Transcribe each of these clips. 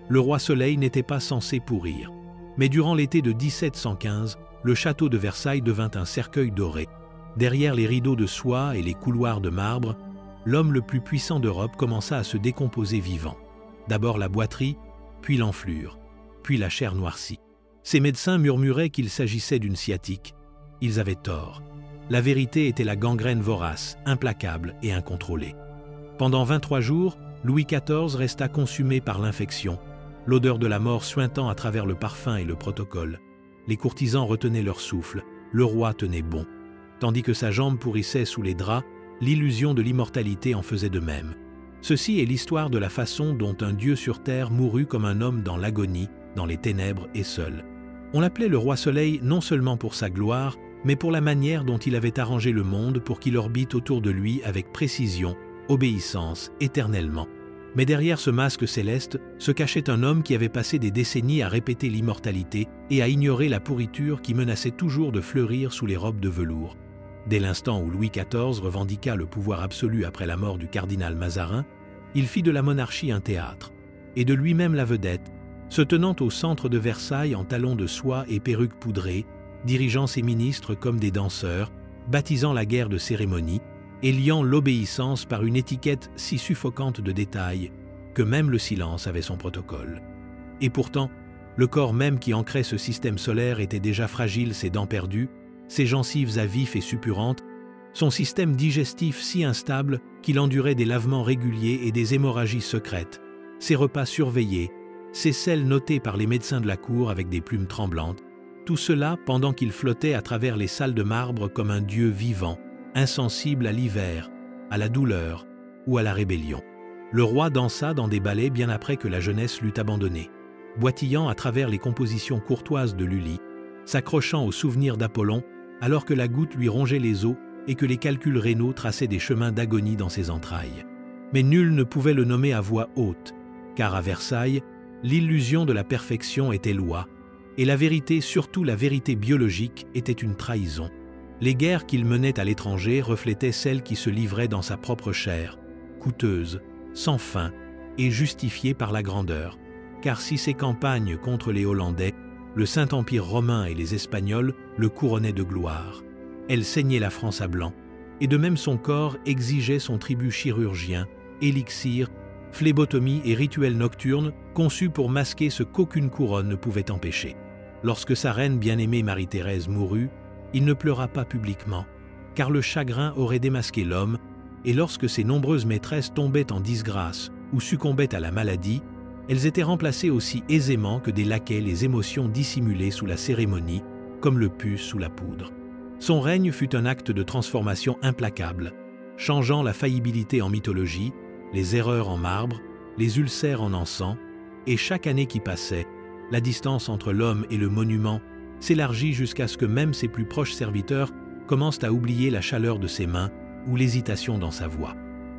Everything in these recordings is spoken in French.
le roi Soleil n'était pas censé pourrir. Mais durant l'été de 1715, le château de Versailles devint un cercueil doré. Derrière les rideaux de soie et les couloirs de marbre, l'homme le plus puissant d'Europe commença à se décomposer vivant. D'abord la boiterie, puis l'enflure, puis la chair noircie. Ses médecins murmuraient qu'il s'agissait d'une sciatique. Ils avaient tort. La vérité était la gangrène vorace, implacable et incontrôlée. Pendant 23 jours, Louis XIV resta consumé par l'infection, l'odeur de la mort suintant à travers le parfum et le protocole. Les courtisans retenaient leur souffle, le roi tenait bon. Tandis que sa jambe pourrissait sous les draps, l'illusion de l'immortalité en faisait de même. Ceci est l'histoire de la façon dont un dieu sur terre mourut comme un homme dans l'agonie, dans les ténèbres et seul. On l'appelait le roi Soleil non seulement pour sa gloire, mais pour la manière dont il avait arrangé le monde pour qu'il orbite autour de lui avec précision, obéissance, éternellement. Mais derrière ce masque céleste se cachait un homme qui avait passé des décennies à répéter l'immortalité et à ignorer la pourriture qui menaçait toujours de fleurir sous les robes de velours. Dès l'instant où Louis XIV revendiqua le pouvoir absolu après la mort du cardinal Mazarin, il fit de la monarchie un théâtre, et de lui-même la vedette, se tenant au centre de Versailles en talons de soie et perruques poudrées, dirigeant ses ministres comme des danseurs, baptisant la guerre de cérémonie, et liant l'obéissance par une étiquette si suffocante de détails que même le silence avait son protocole. Et pourtant, le corps même qui ancrait ce système solaire était déjà fragile, ses dents perdues, ses gencives à vif et suppurantes, son système digestif si instable qu'il endurait des lavements réguliers et des hémorragies secrètes, ses repas surveillés, ses selles notées par les médecins de la cour avec des plumes tremblantes, tout cela pendant qu'il flottait à travers les salles de marbre comme un dieu vivant, insensible à l'hiver, à la douleur ou à la rébellion. Le roi dansa dans des ballets bien après que la jeunesse l'eut abandonné, boitillant à travers les compositions courtoises de Lully, s'accrochant aux souvenirs d'Apollon alors que la goutte lui rongeait les os et que les calculs rénaux traçaient des chemins d'agonie dans ses entrailles. Mais nul ne pouvait le nommer à voix haute, car à Versailles, l'illusion de la perfection était loi, et la vérité, surtout la vérité biologique, était une trahison. Les guerres qu'il menait à l'étranger reflétaient celles qui se livraient dans sa propre chair, coûteuses, sans fin et justifiées par la grandeur. Car si ces campagnes contre les Hollandais, le Saint-Empire romain et les Espagnols le couronnaient de gloire, elles saignaient la France à blanc, et de même son corps exigeait son tribut chirurgien, élixir, phlébotomie et rituels nocturnes conçus pour masquer ce qu'aucune couronne ne pouvait empêcher. Lorsque sa reine bien-aimée Marie-Thérèse mourut, il ne pleura pas publiquement, car le chagrin aurait démasqué l'homme, et lorsque ses nombreuses maîtresses tombaient en disgrâce ou succombaient à la maladie, elles étaient remplacées aussi aisément que des laquais les émotions dissimulées sous la cérémonie, comme le pus sous la poudre. Son règne fut un acte de transformation implacable, changeant la faillibilité en mythologie, les erreurs en marbre, les ulcères en encens, et chaque année qui passait, la distance entre l'homme et le monument s'élargit jusqu'à ce que même ses plus proches serviteurs commencent à oublier la chaleur de ses mains ou l'hésitation dans sa voix.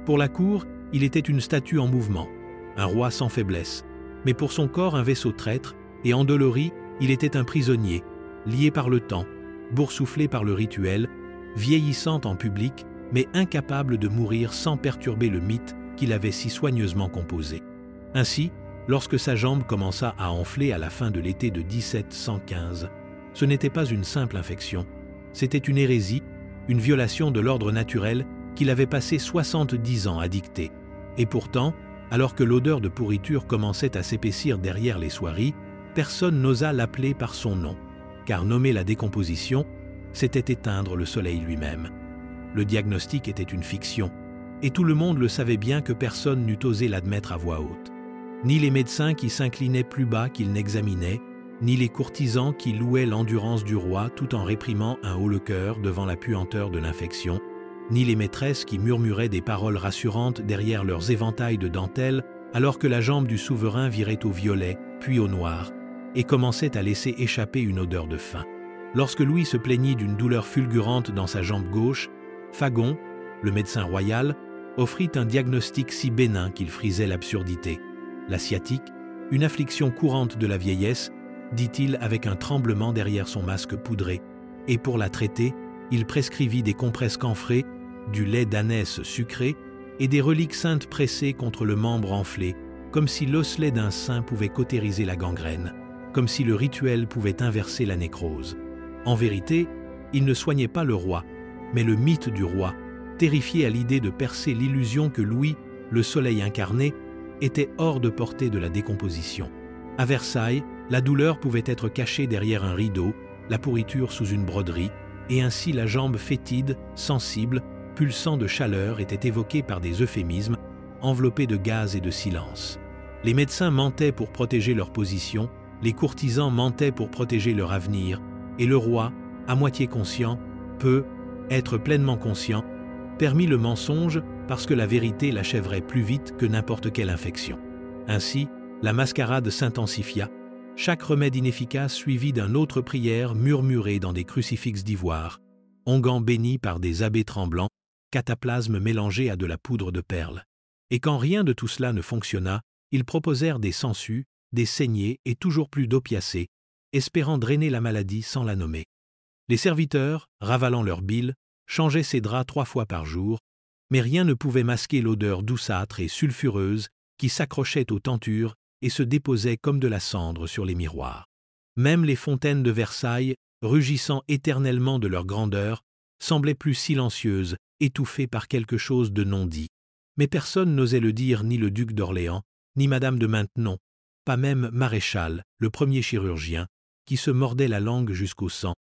Pour la cour, il était une statue en mouvement, un roi sans faiblesse, mais pour son corps un vaisseau traître, et endolori, il était un prisonnier, lié par le temps, boursouflé par le rituel, vieillissant en public, mais incapable de mourir sans perturber le mythe qu'il avait si soigneusement composé. Ainsi, lorsque sa jambe commença à enfler à la fin de l'été de 1715, ce n'était pas une simple infection, c'était une hérésie, une violation de l'ordre naturel qu'il avait passé 70 ans à dicter. Et pourtant, alors que l'odeur de pourriture commençait à s'épaissir derrière les soieries, personne n'osa l'appeler par son nom, car nommer la décomposition, c'était éteindre le soleil lui-même. Le diagnostic était une fiction, et tout le monde le savait bien que personne n'eût osé l'admettre à voix haute. Ni les médecins qui s'inclinaient plus bas qu'ils n'examinaient, ni les courtisans qui louaient l'endurance du roi tout en réprimant un haut-le-cœur devant la puanteur de l'infection, ni les maîtresses qui murmuraient des paroles rassurantes derrière leurs éventails de dentelle alors que la jambe du souverain virait au violet, puis au noir, et commençait à laisser échapper une odeur de faim. Lorsque Louis se plaignit d'une douleur fulgurante dans sa jambe gauche, Fagon, le médecin royal, offrit un diagnostic si bénin qu'il frisait l'absurdité. La sciatique, une affliction courante de la vieillesse, dit-il avec un tremblement derrière son masque poudré, et pour la traiter, il prescrivit des compresses camphrées, du lait d'ânesse sucré et des reliques saintes pressées contre le membre enflé, comme si l'osselet d'un saint pouvait cautériser la gangrène, comme si le rituel pouvait inverser la nécrose. En vérité, il ne soignait pas le roi, mais le mythe du roi, terrifié à l'idée de percer l'illusion que Louis, le soleil incarné, était hors de portée de la décomposition. À Versailles, la douleur pouvait être cachée derrière un rideau, la pourriture sous une broderie, et ainsi la jambe fétide, sensible, pulsant de chaleur était évoquée par des euphémismes, enveloppés de gaz et de silence. Les médecins mentaient pour protéger leur position, les courtisans mentaient pour protéger leur avenir, et le roi, à moitié conscient, peut, être pleinement conscient, permit le mensonge parce que la vérité l'achèverait plus vite que n'importe quelle infection. Ainsi, la mascarade s'intensifia, chaque remède inefficace suivi d'une autre prière murmurée dans des crucifixes d'ivoire, onguents bénis par des abbés tremblants, cataplasmes mélangés à de la poudre de perles. Et quand rien de tout cela ne fonctionna, ils proposèrent des sangsues, des saignées et toujours plus d'opiacés, espérant drainer la maladie sans la nommer. Les serviteurs, ravalant leur bile, changeaient ces draps 3 fois par jour, mais rien ne pouvait masquer l'odeur douceâtre et sulfureuse qui s'accrochait aux tentures et se déposait comme de la cendre sur les miroirs. Même les fontaines de Versailles, rugissant éternellement de leur grandeur, semblaient plus silencieuses, étouffées par quelque chose de non dit. Mais personne n'osait le dire, ni le duc d'Orléans, ni Madame de Maintenon, pas même Maréchal, le premier chirurgien, qui se mordait la langue jusqu'au sang,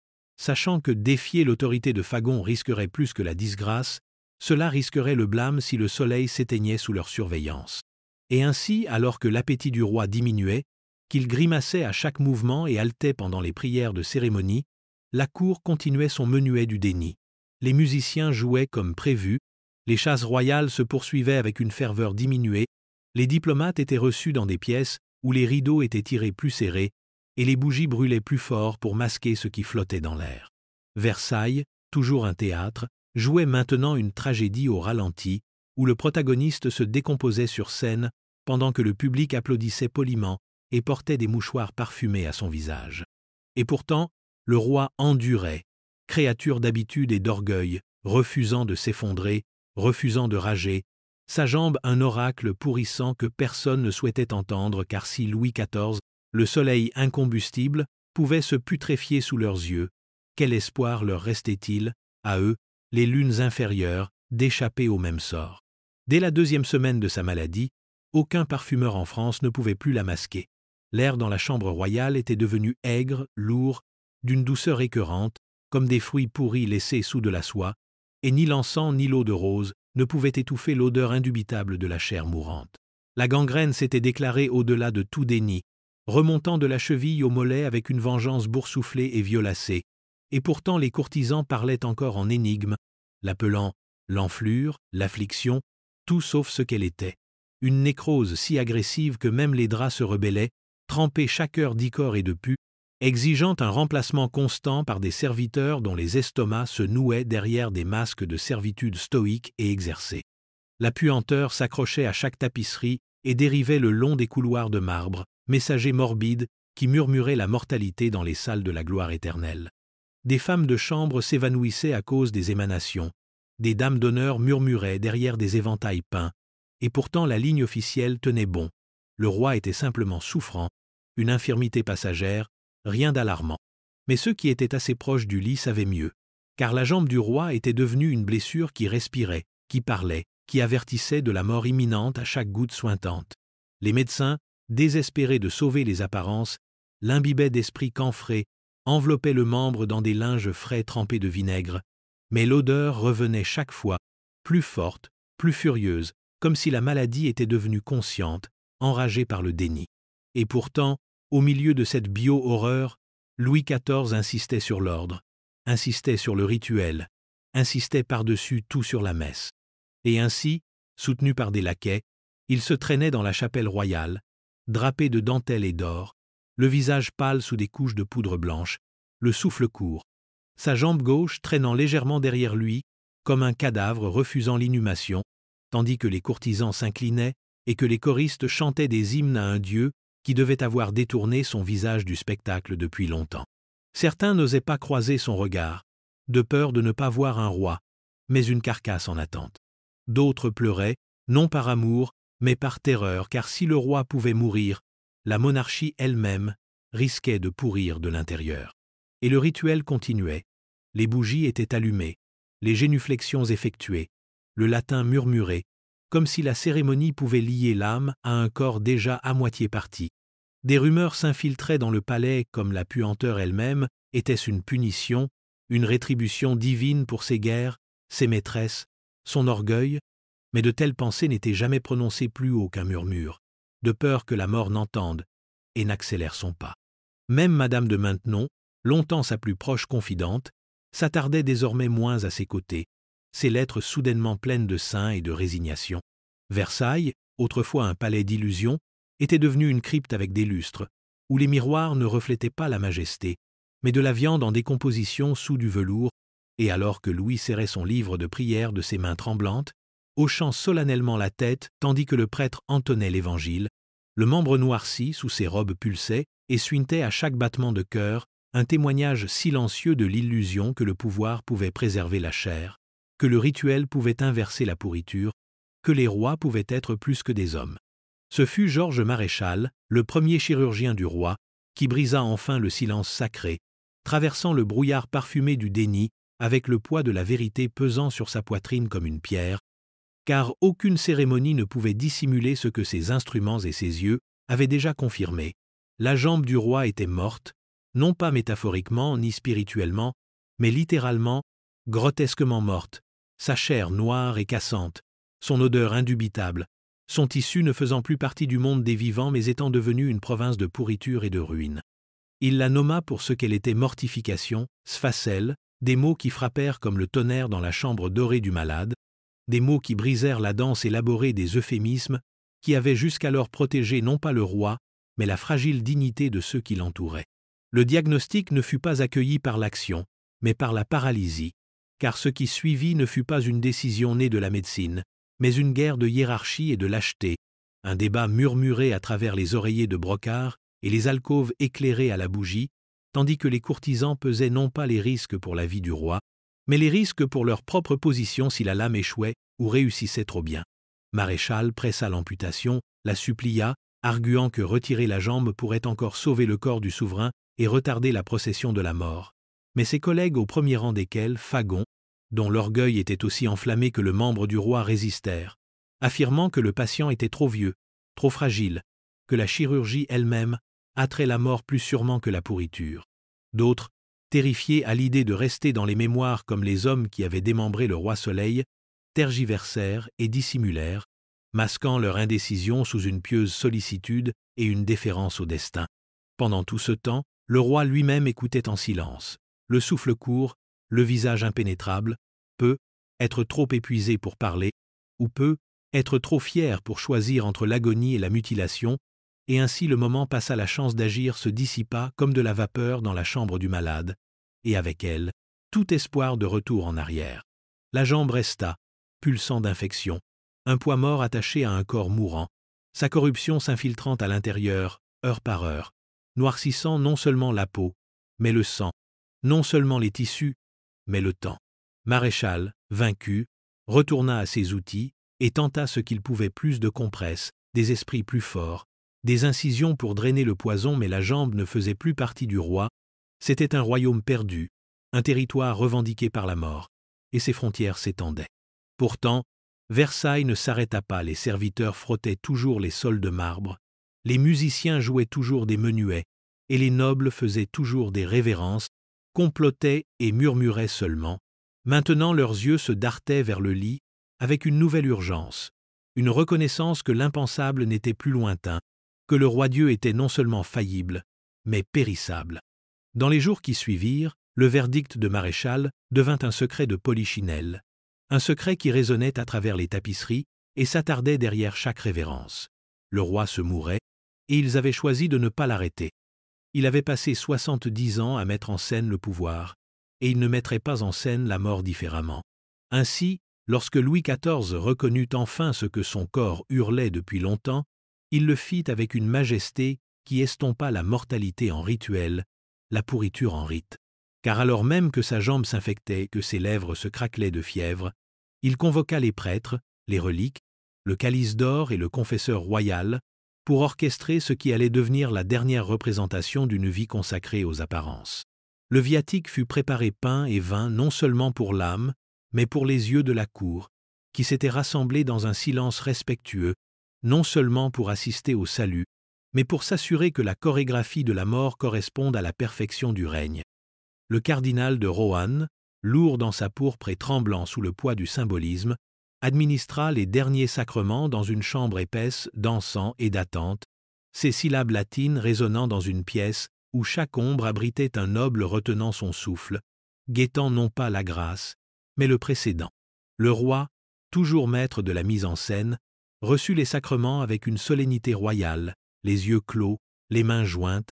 sachant que défier l'autorité de Fagon risquerait plus que la disgrâce, cela risquerait le blâme si le soleil s'éteignait sous leur surveillance. Et ainsi, alors que l'appétit du roi diminuait, qu'il grimaçait à chaque mouvement et haletait pendant les prières de cérémonie, la cour continuait son menuet du déni. Les musiciens jouaient comme prévu, les chasses royales se poursuivaient avec une ferveur diminuée, les diplomates étaient reçus dans des pièces où les rideaux étaient tirés plus serrés et les bougies brûlaient plus fort pour masquer ce qui flottait dans l'air. Versailles, toujours un théâtre, jouait maintenant une tragédie au ralenti, où le protagoniste se décomposait sur scène pendant que le public applaudissait poliment et portait des mouchoirs parfumés à son visage. Et pourtant, le roi endurait, créature d'habitude et d'orgueil, refusant de s'effondrer, refusant de rager, sa jambe un oracle pourrissant que personne ne souhaitait entendre, car si Louis XIV, le soleil incombustible, pouvait se putréfier sous leurs yeux, quel espoir leur restait-il, à eux, les lunes inférieures, d'échapper au même sort? Dès la 2e semaine de sa maladie, aucun parfumeur en France ne pouvait plus la masquer. L'air dans la chambre royale était devenu aigre, lourd, d'une douceur écœurante, comme des fruits pourris laissés sous de la soie, et ni l'encens ni l'eau de rose ne pouvaient étouffer l'odeur indubitable de la chair mourante. La gangrène s'était déclarée au-delà de tout déni, remontant de la cheville au mollet avec une vengeance boursouflée et violacée, et pourtant les courtisans parlaient encore en énigmes, l'appelant l'enflure, l'affliction, tout sauf ce qu'elle était. Une nécrose si agressive que même les draps se rebellaient, trempés chaque heure d'icor et de pus, exigeant un remplacement constant par des serviteurs dont les estomacs se nouaient derrière des masques de servitude stoïque et exercée. La puanteur s'accrochait à chaque tapisserie et dérivait le long des couloirs de marbre, messager morbide qui murmurait la mortalité dans les salles de la gloire éternelle. Des femmes de chambre s'évanouissaient à cause des émanations, des dames d'honneur murmuraient derrière des éventails peints, et pourtant la ligne officielle tenait bon. Le roi était simplement souffrant, une infirmité passagère, rien d'alarmant. Mais ceux qui étaient assez proches du lit savaient mieux, car la jambe du roi était devenue une blessure qui respirait, qui parlait, qui avertissait de la mort imminente à chaque goutte suintante. Les médecins, désespérés de sauver les apparences, l'imbibaient d'esprit camphré, enveloppaient le membre dans des linges frais trempés de vinaigre, mais l'odeur revenait chaque fois, plus forte, plus furieuse, comme si la maladie était devenue consciente, enragée par le déni. Et pourtant, au milieu de cette bio-horreur, Louis XIV insistait sur l'ordre, insistait sur le rituel, insistait par-dessus tout sur la messe. Et ainsi, soutenu par des laquais, il se traînait dans la chapelle royale, drapé de dentelle et d'or, le visage pâle sous des couches de poudre blanche, le souffle court, sa jambe gauche traînant légèrement derrière lui, comme un cadavre refusant l'inhumation, tandis que les courtisans s'inclinaient et que les choristes chantaient des hymnes à un dieu qui devait avoir détourné son visage du spectacle depuis longtemps. Certains n'osaient pas croiser son regard, de peur de ne pas voir un roi, mais une carcasse en attente. D'autres pleuraient, non par amour, mais par terreur, car si le roi pouvait mourir, la monarchie elle-même risquait de pourrir de l'intérieur. Et le rituel continuait. Les bougies étaient allumées, les génuflexions effectuées, le latin murmuré, comme si la cérémonie pouvait lier l'âme à un corps déjà à moitié parti. Des rumeurs s'infiltraient dans le palais comme la puanteur elle-même. Était-ce une punition, une rétribution divine pour ses guerres, ses maîtresses, son orgueil? Mais de telles pensées n'étaient jamais prononcées plus haut qu'un murmure, de peur que la mort n'entende et n'accélère son pas. Même Madame de Maintenon, longtemps sa plus proche confidente, s'attardait désormais moins à ses côtés, ses lettres soudainement pleines de sein et de résignation. Versailles, autrefois un palais d'illusions, était devenu une crypte avec des lustres, où les miroirs ne reflétaient pas la majesté, mais de la viande en décomposition sous du velours, et alors que Louis serrait son livre de prière de ses mains tremblantes, hochant solennellement la tête tandis que le prêtre entonnait l'Évangile, le membre noirci sous ses robes pulsait et suintait à chaque battement de cœur un témoignage silencieux de l'illusion que le pouvoir pouvait préserver la chair, que le rituel pouvait inverser la pourriture, que les rois pouvaient être plus que des hommes. Ce fut Georges Maréchal, le premier chirurgien du roi, qui brisa enfin le silence sacré, traversant le brouillard parfumé du déni avec le poids de la vérité pesant sur sa poitrine comme une pierre, car aucune cérémonie ne pouvait dissimuler ce que ses instruments et ses yeux avaient déjà confirmé. La jambe du roi était morte, non pas métaphoriquement ni spirituellement, mais littéralement, grotesquement morte, sa chair noire et cassante, son odeur indubitable, son tissu ne faisant plus partie du monde des vivants mais étant devenu une province de pourriture et de ruine. Il la nomma pour ce qu'elle était mortification, sphacelle, des mots qui frappèrent comme le tonnerre dans la chambre dorée du malade, des mots qui brisèrent la danse élaborée des euphémismes qui avaient jusqu'alors protégé non pas le roi, mais la fragile dignité de ceux qui l'entouraient. Le diagnostic ne fut pas accueilli par l'action, mais par la paralysie, car ce qui suivit ne fut pas une décision née de la médecine, mais une guerre de hiérarchie et de lâcheté, un débat murmuré à travers les oreillers de brocart et les alcôves éclairées à la bougie, tandis que les courtisans pesaient non pas les risques pour la vie du roi, mais les risques pour leur propre position si la lame échouait ou réussissait trop bien. Maréchal pressa l'amputation, la supplia, arguant que retirer la jambe pourrait encore sauver le corps du souverain et retarder la procession de la mort. Mais ses collègues, au premier rang desquels Fagon, dont l'orgueil était aussi enflammé que le membre du roi, résistèrent, affirmant que le patient était trop vieux, trop fragile, que la chirurgie elle-même hâterait la mort plus sûrement que la pourriture. D'autres, terrifiés à l'idée de rester dans les mémoires comme les hommes qui avaient démembré le roi Soleil, tergiversèrent et dissimulèrent, masquant leur indécision sous une pieuse sollicitude et une déférence au destin. Pendant tout ce temps, le roi lui-même écoutait en silence, le souffle court, le visage impénétrable, peu, être trop épuisé pour parler, ou peu, être trop fier pour choisir entre l'agonie et la mutilation, et ainsi le moment passa, la chance d'agir se dissipa comme de la vapeur dans la chambre du malade, et avec elle, tout espoir de retour en arrière. La jambe resta, pulsant d'infection, un poids mort attaché à un corps mourant, sa corruption s'infiltrant à l'intérieur, heure par heure, noircissant non seulement la peau, mais le sang, non seulement les tissus, mais le temps. Maréchal, vaincu, retourna à ses outils et tenta ce qu'il pouvait plus de compresses, des esprits plus forts, des incisions pour drainer le poison, mais la jambe ne faisait plus partie du roi, c'était un royaume perdu, un territoire revendiqué par la mort, et ses frontières s'étendaient. Pourtant, Versailles ne s'arrêta pas, les serviteurs frottaient toujours les sols de marbre, les musiciens jouaient toujours des menuets, et les nobles faisaient toujours des révérences, complotaient et murmuraient seulement. Maintenant leurs yeux se dartaient vers le lit avec une nouvelle urgence, une reconnaissance que l'impensable n'était plus lointain, que le roi-Dieu était non seulement faillible, mais périssable. Dans les jours qui suivirent, le verdict de Maréchal devint un secret de polichinelle, un secret qui résonnait à travers les tapisseries et s'attardait derrière chaque révérence. Le roi se mourait, et ils avaient choisi de ne pas l'arrêter. Il avait passé 70 ans à mettre en scène le pouvoir, et il ne mettrait pas en scène la mort différemment. Ainsi, lorsque Louis XIV reconnut enfin ce que son corps hurlait depuis longtemps, il le fit avec une majesté qui estompa la mortalité en rituel, la pourriture en rite. Car alors même que sa jambe s'infectait, que ses lèvres se craquelaient de fièvre, il convoqua les prêtres, les reliques, le calice d'or et le confesseur royal, pour orchestrer ce qui allait devenir la dernière représentation d'une vie consacrée aux apparences. Le viatique fut préparé pain et vin non seulement pour l'âme, mais pour les yeux de la cour, qui s'étaient rassemblés dans un silence respectueux, non seulement pour assister au salut, mais pour s'assurer que la chorégraphie de la mort corresponde à la perfection du règne. Le cardinal de Rohan, lourd dans sa pourpre et tremblant sous le poids du symbolisme, administra les derniers sacrements dans une chambre épaisse d'encens et d'attente, ses syllabes latines résonnant dans une pièce où chaque ombre abritait un noble retenant son souffle, guettant non pas la grâce, mais le précédent. Le roi, toujours maître de la mise en scène, reçut les sacrements avec une solennité royale, les yeux clos, les mains jointes,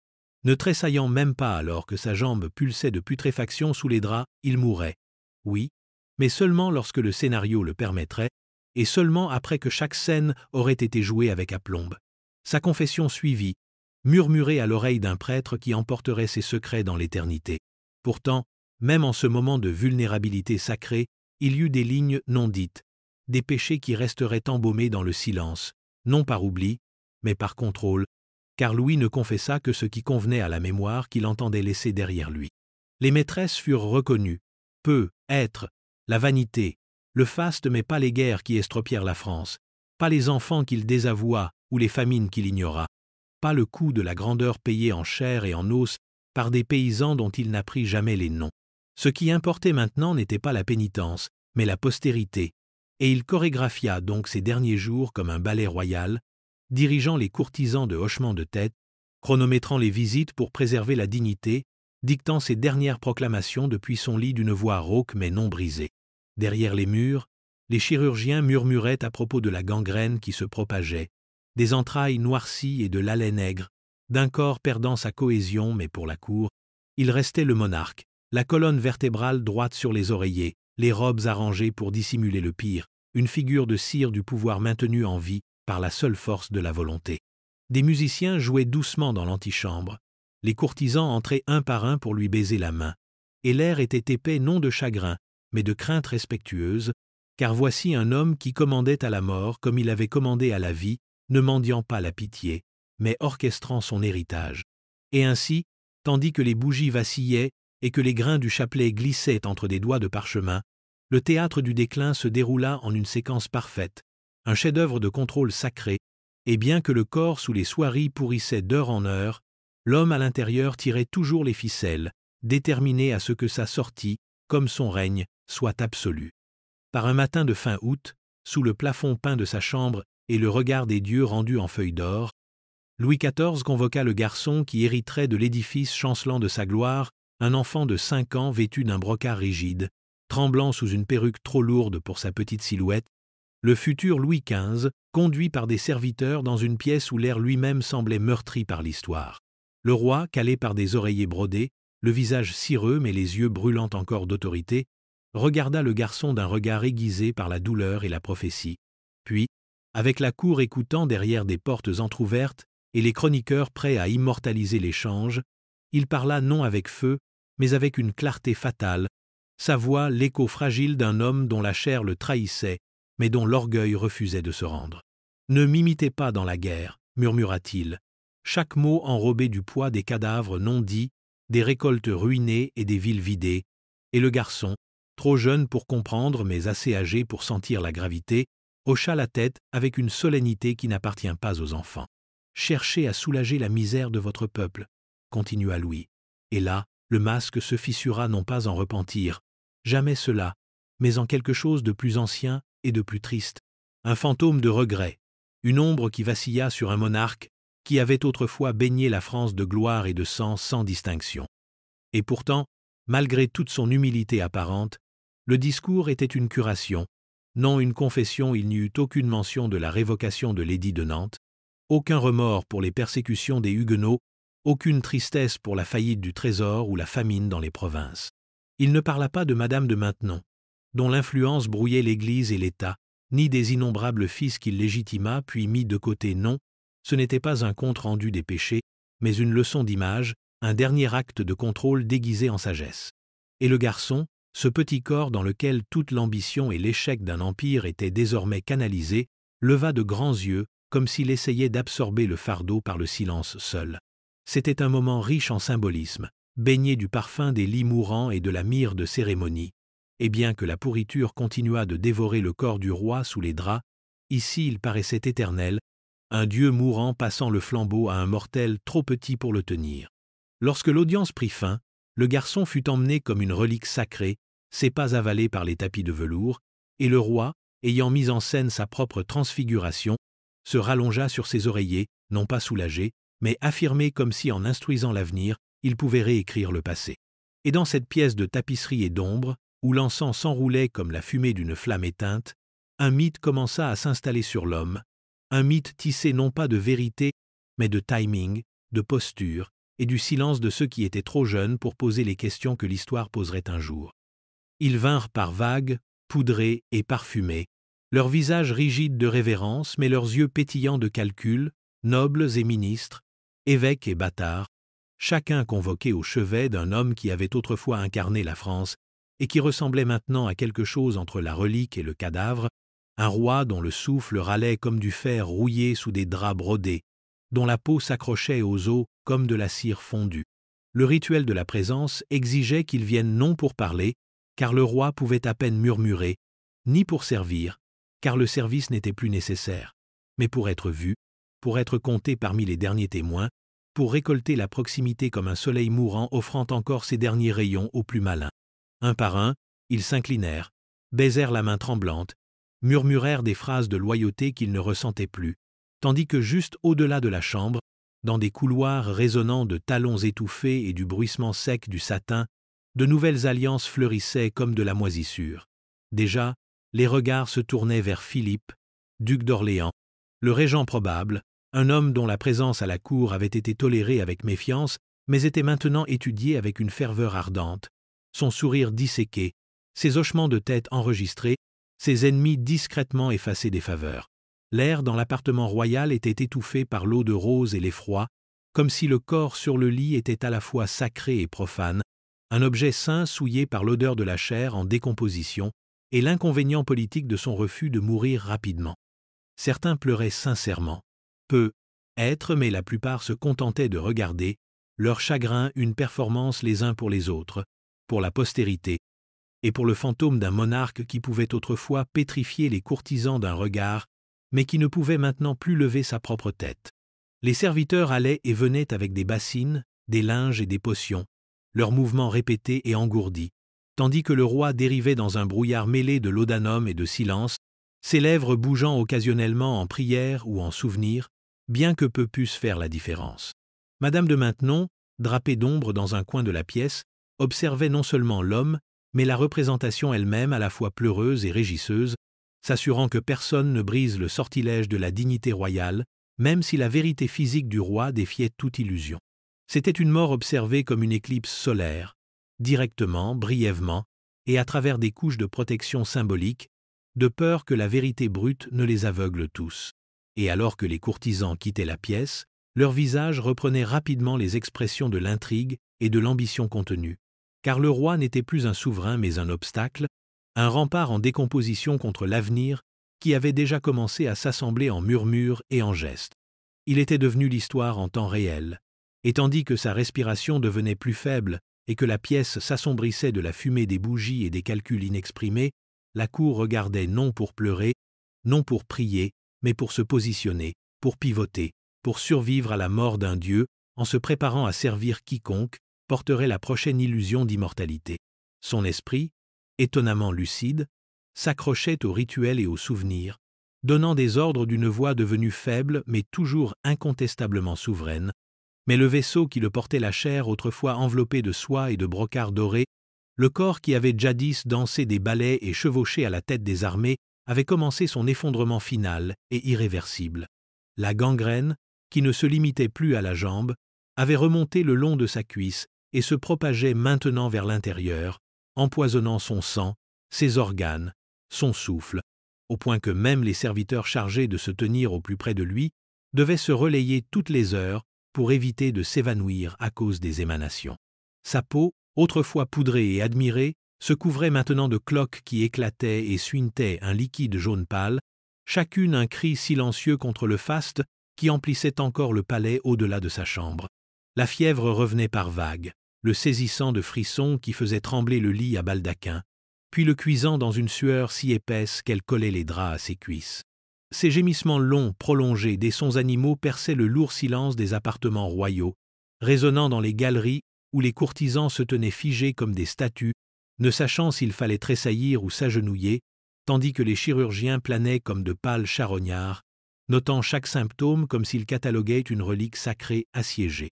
ne tressaillant même pas alors que sa jambe pulsait de putréfaction sous les draps, il mourrait. Oui, mais seulement lorsque le scénario le permettrait, et seulement après que chaque scène aurait été jouée avec aplomb. Sa confession suivit, murmurée à l'oreille d'un prêtre qui emporterait ses secrets dans l'éternité. Pourtant, même en ce moment de vulnérabilité sacrée, il y eut des lignes non dites, des péchés qui resteraient embaumés dans le silence, non par oubli, mais par contrôle, car Louis ne confessa que ce qui convenait à la mémoire qu'il entendait laisser derrière lui. Les maîtresses furent reconnues, peu, être, la vanité, le faste mais pas les guerres qui estropièrent la France, pas les enfants qu'il désavoua ou les famines qu'il ignora, pas le coût de la grandeur payée en chair et en os par des paysans dont il n'apprit jamais les noms. Ce qui importait maintenant n'était pas la pénitence, mais la postérité, et il chorégraphia donc ses derniers jours comme un ballet royal, dirigeant les courtisans de hochements de tête, chronométrant les visites pour préserver la dignité, dictant ses dernières proclamations depuis son lit d'une voix rauque mais non brisée. Derrière les murs, les chirurgiens murmuraient à propos de la gangrène qui se propageait, des entrailles noircies et de l'haleine aigre, d'un corps perdant sa cohésion, mais pour la cour, il restait le monarque, la colonne vertébrale droite sur les oreillers, les robes arrangées pour dissimuler le pire, une figure de sire du pouvoir maintenue en vie par la seule force de la volonté. Des musiciens jouaient doucement dans l'antichambre, les courtisans entraient un par un pour lui baiser la main, et l'air était épais non de chagrin, mais de crainte respectueuse, car voici un homme qui commandait à la mort comme il avait commandé à la vie, ne mendiant pas la pitié, mais orchestrant son héritage. Et ainsi, tandis que les bougies vacillaient et que les grains du chapelet glissaient entre des doigts de parchemin, le théâtre du déclin se déroula en une séquence parfaite, un chef-d'œuvre de contrôle sacré, et bien que le corps sous les soieries pourrissait d'heure en heure, l'homme à l'intérieur tirait toujours les ficelles, déterminé à ce que sa sortie, comme son règne, soit absolue. Par un matin de fin août, sous le plafond peint de sa chambre et le regard des dieux rendu en feuilles d'or, Louis XIV convoqua le garçon qui hériterait de l'édifice chancelant de sa gloire, un enfant de 5 ans vêtu d'un brocart rigide, tremblant sous une perruque trop lourde pour sa petite silhouette, le futur Louis XV, conduit par des serviteurs dans une pièce où l'air lui-même semblait meurtri par l'histoire. Le roi, calé par des oreillers brodés, le visage cireux mais les yeux brûlant encore d'autorité, regarda le garçon d'un regard aiguisé par la douleur et la prophétie. Puis, avec la cour écoutant derrière des portes entr'ouvertes et les chroniqueurs prêts à immortaliser l'échange, il parla non avec feu, mais avec une clarté fatale, sa voix l'écho fragile d'un homme dont la chair le trahissait, mais dont l'orgueil refusait de se rendre. « Ne m'imitez pas dans la guerre, murmura-t-il, chaque mot enrobé du poids des cadavres non dits, des récoltes ruinées et des villes vidées, et le garçon, trop jeune pour comprendre mais assez âgé pour sentir la gravité, hocha la tête avec une solennité qui n'appartient pas aux enfants. « Cherchez à soulager la misère de votre peuple, » continua Louis. Et là, le masque se fissura non pas en repentir, jamais cela, mais en quelque chose de plus ancien et de plus triste, un fantôme de regret, une ombre qui vacilla sur un monarque qui avait autrefois baigné la France de gloire et de sang sans distinction. Et pourtant, malgré toute son humilité apparente, le discours était une curation, non une confession. Il n'y eut aucune mention de la révocation de l'édit de Nantes, aucun remords pour les persécutions des Huguenots, aucune tristesse pour la faillite du Trésor ou la famine dans les provinces. Il ne parla pas de Madame de Maintenon, dont l'influence brouillait l'Église et l'État, ni des innombrables fils qu'il légitima puis mit de côté. Non, ce n'était pas un compte-rendu des péchés, mais une leçon d'image, un dernier acte de contrôle déguisé en sagesse. Et le garçon, ce petit corps dans lequel toute l'ambition et l'échec d'un empire étaient désormais canalisés, leva de grands yeux, comme s'il essayait d'absorber le fardeau par le silence seul. C'était un moment riche en symbolisme, baigné du parfum des lits mourants et de la myrrhe de cérémonie, et bien que la pourriture continuât de dévorer le corps du roi sous les draps, ici il paraissait éternel, un dieu mourant passant le flambeau à un mortel trop petit pour le tenir. Lorsque l'audience prit fin, le garçon fut emmené comme une relique sacrée, ses pas avalés par les tapis de velours, et le roi, ayant mis en scène sa propre transfiguration, se rallongea sur ses oreillers, non pas soulagé, mais affirmé comme si en instruisant l'avenir, il pouvait réécrire le passé. Et dans cette pièce de tapisserie et d'ombre, où l'encens s'enroulait comme la fumée d'une flamme éteinte, un mythe commença à s'installer sur l'homme, un mythe tissé non pas de vérité, mais de timing, de posture, et du silence de ceux qui étaient trop jeunes pour poser les questions que l'histoire poserait un jour. Ils vinrent par vagues, poudrés et parfumés, leurs visages rigides de révérence, mais leurs yeux pétillants de calcul, nobles et ministres, évêques et bâtards, chacun convoqué au chevet d'un homme qui avait autrefois incarné la France et qui ressemblait maintenant à quelque chose entre la relique et le cadavre, un roi dont le souffle râlait comme du fer rouillé sous des draps brodés, dont la peau s'accrochait aux os comme de la cire fondue. Le rituel de la présence exigeait qu'il vienne non pour parler, car le roi pouvait à peine murmurer, ni pour servir, car le service n'était plus nécessaire, mais pour être vu, pour être compté parmi les derniers témoins, pour récolter la proximité comme un soleil mourant offrant encore ses derniers rayons aux plus malins. Un par un, ils s'inclinèrent, baisèrent la main tremblante, murmurèrent des phrases de loyauté qu'ils ne ressentaient plus, tandis que juste au-delà de la chambre, dans des couloirs résonnants de talons étouffés et du bruissement sec du satin, de nouvelles alliances fleurissaient comme de la moisissure. Déjà, les regards se tournaient vers Philippe, duc d'Orléans, le régent probable, un homme dont la présence à la cour avait été tolérée avec méfiance, mais était maintenant étudiée avec une ferveur ardente, son sourire disséqué, ses hochements de tête enregistrés, ses ennemis discrètement effacés des faveurs. L'air dans l'appartement royal était étouffé par l'eau de rose et l'effroi, comme si le corps sur le lit était à la fois sacré et profane, un objet saint souillé par l'odeur de la chair en décomposition et l'inconvénient politique de son refus de mourir rapidement. Certains pleuraient sincèrement. Peu, êtres, mais la plupart se contentaient de regarder, leur chagrin une performance les uns pour les autres, pour la postérité, et pour le fantôme d'un monarque qui pouvait autrefois pétrifier les courtisans d'un regard, mais qui ne pouvait maintenant plus lever sa propre tête. Les serviteurs allaient et venaient avec des bassines, des linges et des potions, leurs mouvements répétés et engourdis, tandis que le roi dérivait dans un brouillard mêlé de laudanum et de silence, ses lèvres bougeant occasionnellement en prière ou en souvenir, bien que peu pussent faire la différence. Madame de Maintenon, drapée d'ombre dans un coin de la pièce, observait non seulement l'homme, mais la représentation elle-même à la fois pleureuse et régisseuse, s'assurant que personne ne brise le sortilège de la dignité royale, même si la vérité physique du roi défiait toute illusion. C'était une mort observée comme une éclipse solaire, directement, brièvement, et à travers des couches de protection symbolique, de peur que la vérité brute ne les aveugle tous. Et alors que les courtisans quittaient la pièce, leurs visages reprenaient rapidement les expressions de l'intrigue et de l'ambition contenue, car le roi n'était plus un souverain mais un obstacle, un rempart en décomposition contre l'avenir qui avait déjà commencé à s'assembler en murmures et en gestes. Il était devenu l'histoire en temps réel, et tandis que sa respiration devenait plus faible et que la pièce s'assombrissait de la fumée des bougies et des calculs inexprimés, la cour regardait non pour pleurer, non pour prier, mais pour se positionner, pour pivoter, pour survivre à la mort d'un dieu, en se préparant à servir quiconque porterait la prochaine illusion d'immortalité. Son esprit, étonnamment lucide, s'accrochait aux rituels et aux souvenirs, donnant des ordres d'une voix devenue faible mais toujours incontestablement souveraine, mais le vaisseau qui le portait la chair autrefois enveloppée de soie et de brocart doré, le corps qui avait jadis dansé des ballets et chevauché à la tête des armées, avait commencé son effondrement final et irréversible. La gangrène, qui ne se limitait plus à la jambe, avait remonté le long de sa cuisse et se propageait maintenant vers l'intérieur, empoisonnant son sang, ses organes, son souffle, au point que même les serviteurs chargés de se tenir au plus près de lui devaient se relayer toutes les heures pour éviter de s'évanouir à cause des émanations. Sa peau, autrefois poudrée et admirée, se couvrait maintenant de cloques qui éclataient et suintaient un liquide jaune pâle, chacune un cri silencieux contre le faste qui emplissait encore le palais au-delà de sa chambre. La fièvre revenait par vagues, le saisissant de frissons qui faisaient trembler le lit à baldaquin, puis le cuisant dans une sueur si épaisse qu'elle collait les draps à ses cuisses. Ces gémissements longs, prolongés, des sons animaux perçaient le lourd silence des appartements royaux, résonnant dans les galeries où les courtisans se tenaient figés comme des statues, ne sachant s'il fallait tressaillir ou s'agenouiller, tandis que les chirurgiens planaient comme de pâles charognards, notant chaque symptôme comme s'ils cataloguaient une relique sacrée assiégée.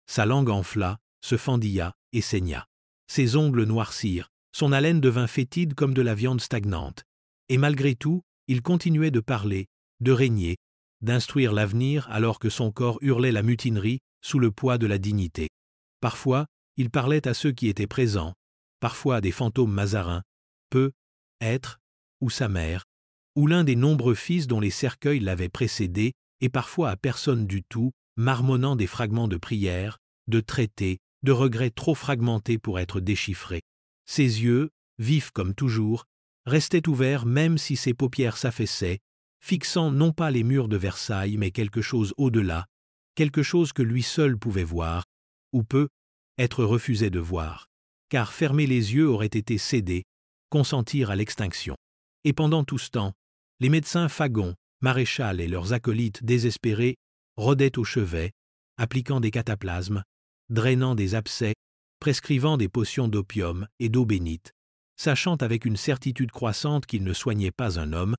Sa langue enfla, se fendilla et saigna. Ses ongles noircirent, son haleine devint fétide comme de la viande stagnante. Et malgré tout, il continuait de parler, de régner, d'instruire l'avenir alors que son corps hurlait la mutinerie sous le poids de la dignité. Parfois, il parlait à ceux qui étaient présents, parfois à des fantômes mazarins, peu, être, ou sa mère, ou l'un des nombreux fils dont les cercueils l'avaient précédé, et parfois à personne du tout, marmonnant des fragments de prières, de traités, de regrets trop fragmentés pour être déchiffrés. Ses yeux, vifs comme toujours, restaient ouverts même si ses paupières s'affaissaient, fixant non pas les murs de Versailles mais quelque chose au-delà, quelque chose que lui seul pouvait voir, ou peut être refusé de voir, car fermer les yeux aurait été céder, consentir à l'extinction. Et pendant tout ce temps, les médecins Fagon, Maréchal et leurs acolytes désespérés rôdaient au chevet, appliquant des cataplasmes, drainant des abcès, prescrivant des potions d'opium et d'eau bénite, sachant avec une certitude croissante qu'ils ne soignaient pas un homme,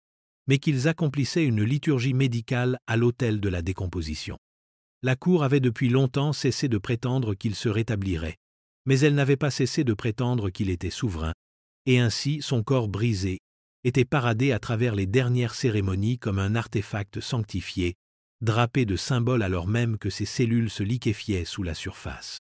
mais qu'ils accomplissaient une liturgie médicale à l'autel de la décomposition. La cour avait depuis longtemps cessé de prétendre qu'il se rétablirait, mais elle n'avait pas cessé de prétendre qu'il était souverain, et ainsi son corps brisé était paradé à travers les dernières cérémonies comme un artefact sanctifié, drapé de symboles alors même que ses cellules se liquéfiaient sous la surface.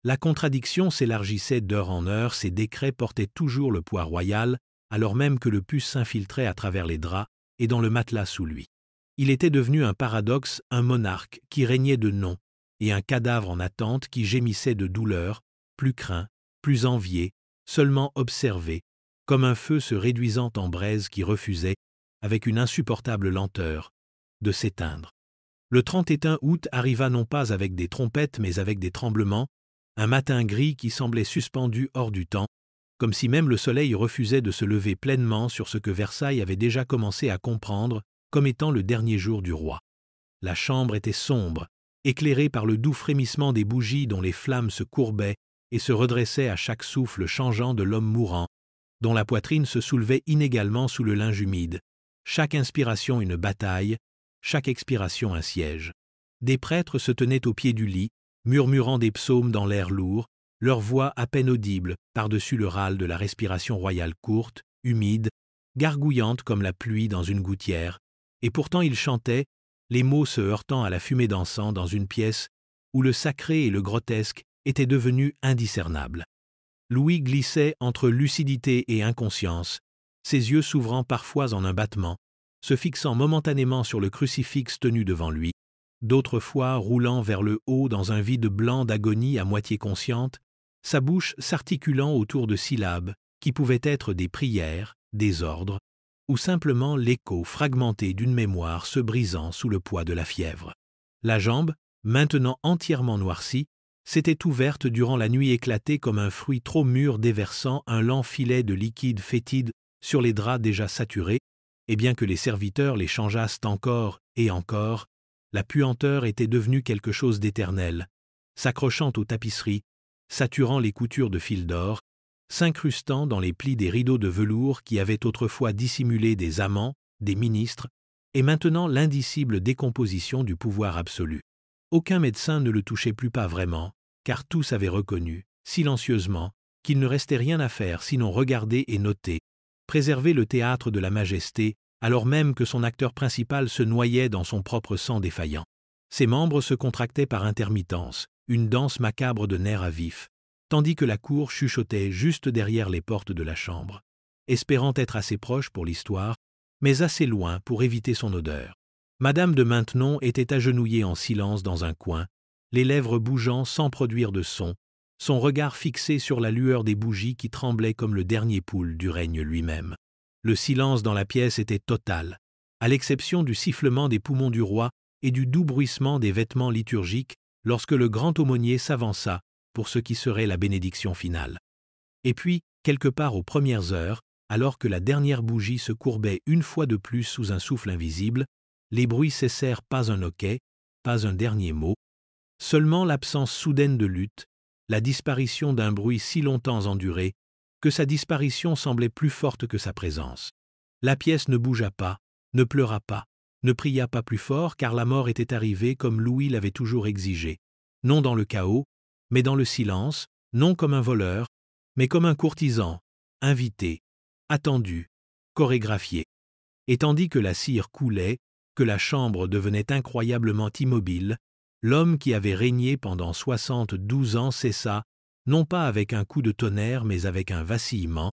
La contradiction s'élargissait d'heure en heure, ses décrets portaient toujours le poids royal, alors même que le pus s'infiltrait à travers les draps et dans le matelas sous lui. Il était devenu un paradoxe, un monarque qui régnait de nom, et un cadavre en attente qui gémissait de douleur, plus craint, plus envié, seulement observé, comme un feu se réduisant en braise qui refusait, avec une insupportable lenteur, de s'éteindre. Le 31 août arriva non pas avec des trompettes mais avec des tremblements, un matin gris qui semblait suspendu hors du temps, comme si même le soleil refusait de se lever pleinement sur ce que Versailles avait déjà commencé à comprendre comme étant le dernier jour du roi. La chambre était sombre, éclairée par le doux frémissement des bougies dont les flammes se courbaient et se redressaient à chaque souffle changeant de l'homme mourant, dont la poitrine se soulevait inégalement sous le linge humide, chaque inspiration une bataille, chaque expiration un siège. Des prêtres se tenaient au pied du lit, murmurant des psaumes dans l'air lourd, leur voix à peine audible par-dessus le râle de la respiration royale courte, humide, gargouillante comme la pluie dans une gouttière, et pourtant ils chantaient, les mots se heurtant à la fumée d'encens dans une pièce où le sacré et le grotesque étaient devenus indiscernables. Louis glissait entre lucidité et inconscience, ses yeux s'ouvrant parfois en un battement, se fixant momentanément sur le crucifix tenu devant lui, d'autres fois roulant vers le haut dans un vide blanc d'agonie à moitié consciente, sa bouche s'articulant autour de syllabes qui pouvaient être des prières, des ordres, ou simplement l'écho fragmenté d'une mémoire se brisant sous le poids de la fièvre. La jambe, maintenant entièrement noircie, s'était ouverte durant la nuit éclatée comme un fruit trop mûr déversant un lent filet de liquide fétide sur les draps déjà saturés, et bien que les serviteurs les changeassent encore et encore, la puanteur était devenue quelque chose d'éternel, s'accrochant aux tapisseries, saturant les coutures de fil d'or, s'incrustant dans les plis des rideaux de velours qui avaient autrefois dissimulé des amants, des ministres, et maintenant l'indicible décomposition du pouvoir absolu. Aucun médecin ne le touchait plus pas vraiment, car tous avaient reconnu, silencieusement, qu'il ne restait rien à faire sinon regarder et noter, préserver le théâtre de la majesté, alors même que son acteur principal se noyait dans son propre sang défaillant. Ses membres se contractaient par intermittence, une danse macabre de nerfs à vif, tandis que la cour chuchotait juste derrière les portes de la chambre, espérant être assez proche pour l'histoire, mais assez loin pour éviter son odeur. Madame de Maintenon était agenouillée en silence dans un coin, les lèvres bougeant sans produire de son, son regard fixé sur la lueur des bougies qui tremblaient comme le dernier poul du règne lui-même. Le silence dans la pièce était total, à l'exception du sifflement des poumons du roi et du doux bruissement des vêtements liturgiques lorsque le grand aumônier s'avança pour ce qui serait la bénédiction finale. Et puis, quelque part aux premières heures, alors que la dernière bougie se courbait une fois de plus sous un souffle invisible, les bruits cessèrent, pas un hoquet, pas un dernier mot, seulement l'absence soudaine de lutte, la disparition d'un bruit si longtemps enduré que sa disparition semblait plus forte que sa présence. La pièce ne bougea pas, ne pleura pas, ne pria pas plus fort car la mort était arrivée comme Louis l'avait toujours exigé, non dans le chaos, mais dans le silence, non comme un voleur, mais comme un courtisan, invité, attendu, chorégraphié. Et tandis que la cire coulait, que la chambre devenait incroyablement immobile, l'homme qui avait régné pendant 72 ans cessa, non pas avec un coup de tonnerre mais avec un vacillement,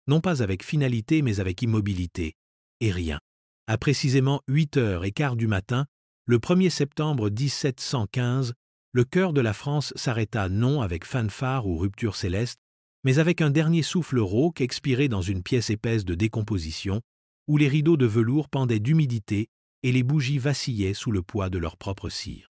non pas avec finalité mais avec immobilité, et rien. À précisément 8h15 du matin, le 1er septembre 1715, le cœur de la France s'arrêta non avec fanfare ou rupture céleste, mais avec un dernier souffle rauque expiré dans une pièce épaisse de décomposition, où les rideaux de velours pendaient d'humidité et les bougies vacillaient sous le poids de leur propre cire.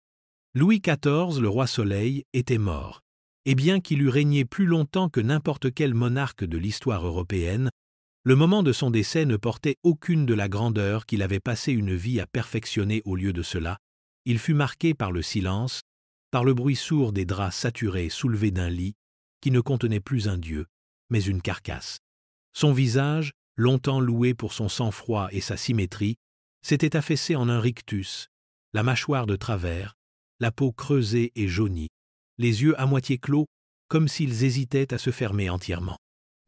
Louis XIV, le roi Soleil, était mort, et bien qu'il eût régné plus longtemps que n'importe quel monarque de l'histoire européenne, le moment de son décès ne portait aucune de la grandeur qu'il avait passé une vie à perfectionner au lieu de cela. Il fut marqué par le silence, par le bruit sourd des draps saturés soulevés d'un lit qui ne contenait plus un dieu, mais une carcasse. Son visage, longtemps loué pour son sang-froid et sa symétrie, s'était affaissé en un rictus, la mâchoire de travers, la peau creusée et jaunie, les yeux à moitié clos, comme s'ils hésitaient à se fermer entièrement.